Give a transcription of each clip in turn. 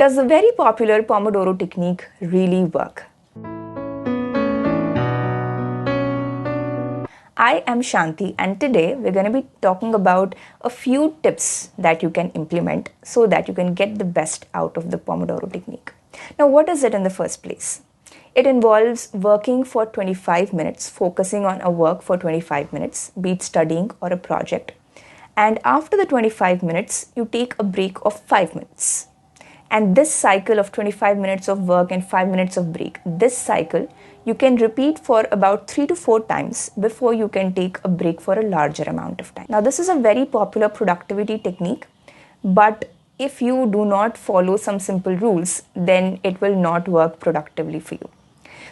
Does the very popular Pomodoro technique really work? I am Shanti, and today we're going to be talking about a few tips that you can implement so that you can get the best out of the Pomodoro technique. Now, what is it in the first place? It involves working for 25 minutes, focusing on a work for 25 minutes, be it studying or a project. And after the 25 minutes, you take a break of 5 minutes. And this cycle of 25 minutes of work and 5 minutes of break, this cycle you can repeat for about 3 to 4 times before you can take a break for a larger amount of time. Now, this is a very popular productivity technique, but if you do not follow some simple rules, then it will not work productively for you.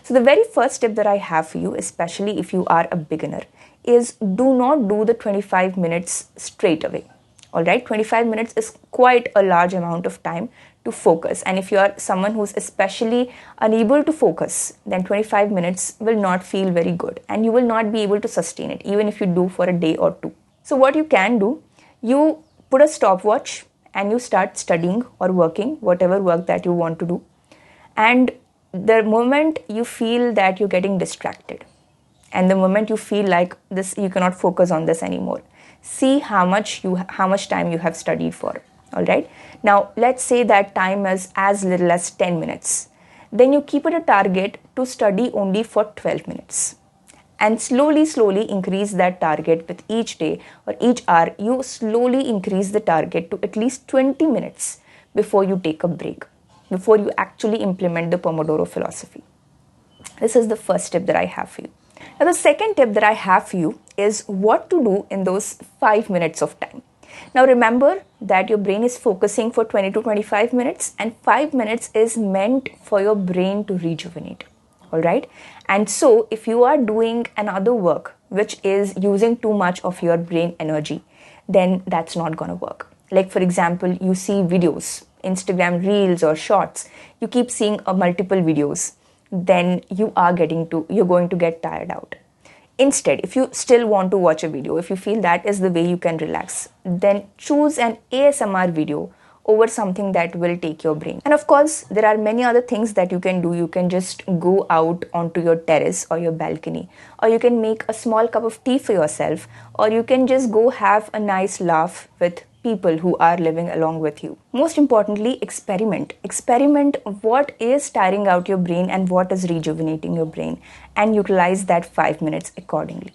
So the very first tip that I have for you, especially if you are a beginner, is do not do the 25 minutes straight away. Alright, 25 minutes is quite a large amount of time to focus, and if you are someone who's especially unable to focus, then 25 minutes will not feel very good and you will not be able to sustain it even if you do for a day or two. So what you can do, you put a stopwatch and you start studying or working, whatever work that you want to do, and the moment you feel that you're getting distracted and the moment you feel like this, you cannot focus on this anymore, see how much time you have studied for. All right, now let's say that time is as little as 10 minutes. Then you keep it a target to study only for 12 minutes and slowly increase that target with each day or each hour. You slowly increase the target to at least 20 minutes before you take a break, before you actually implement the Pomodoro philosophy. This is the first tip that I have for you. Now, the second tip that I have for you is what to do in those 5 minutes of time. Now, remember that your brain is focusing for 20 to 25 minutes and 5 minutes is meant for your brain to rejuvenate. All right. And so if you are doing another work which is using too much of your brain energy, then that's not going to work. Like, for example, you see videos, Instagram reels or shorts, you keep seeing multiple videos, then you're going to get tired out. Instead, if you still want to watch a video, if you feel that is the way you can relax, then choose an ASMR video over something that will take your brain. And of course, there are many other things that you can do. You can just go out onto your terrace or your balcony, or you can make a small cup of tea for yourself, or you can just go have a nice laugh with people who are living along with you. Most importantly, experiment. Experiment what is tiring out your brain and what is rejuvenating your brain, and utilize that 5 minutes accordingly.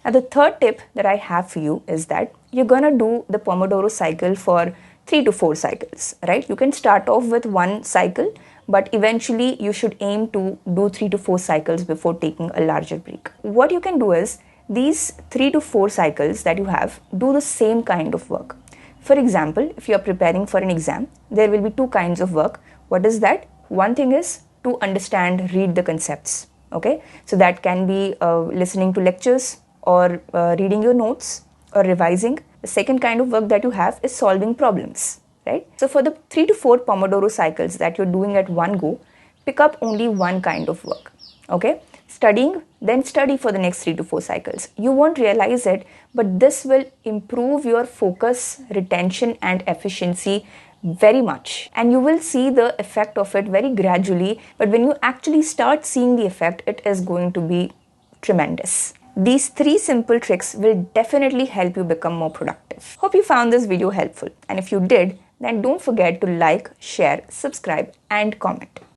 Now, the third tip that I have for you is that you're gonna do the Pomodoro cycle for 3 to 4 cycles, right? You can start off with one cycle, but eventually you should aim to do 3 to 4 cycles before taking a larger break. What you can do is these 3 to 4 cycles that you have, do the same kind of work. For example, if you are preparing for an exam, there will be 2 kinds of work. What is that? One thing is to understand, read the concepts. Okay, so that can be listening to lectures or reading your notes or revising. The second kind of work that you have is solving problems, right? So for the 3 to 4 Pomodoro cycles that you're doing at one go, pick up only one kind of work. Okay, studying, then study for the next 3 to 4 cycles. You won't realize it, but this will improve your focus, retention and efficiency very much, and you will see the effect of it very gradually. But when you actually start seeing the effect, it is going to be tremendous. These 3 simple tricks will definitely help you become more productive. Hope you found this video helpful, and if you did, then don't forget to like, share, subscribe and comment.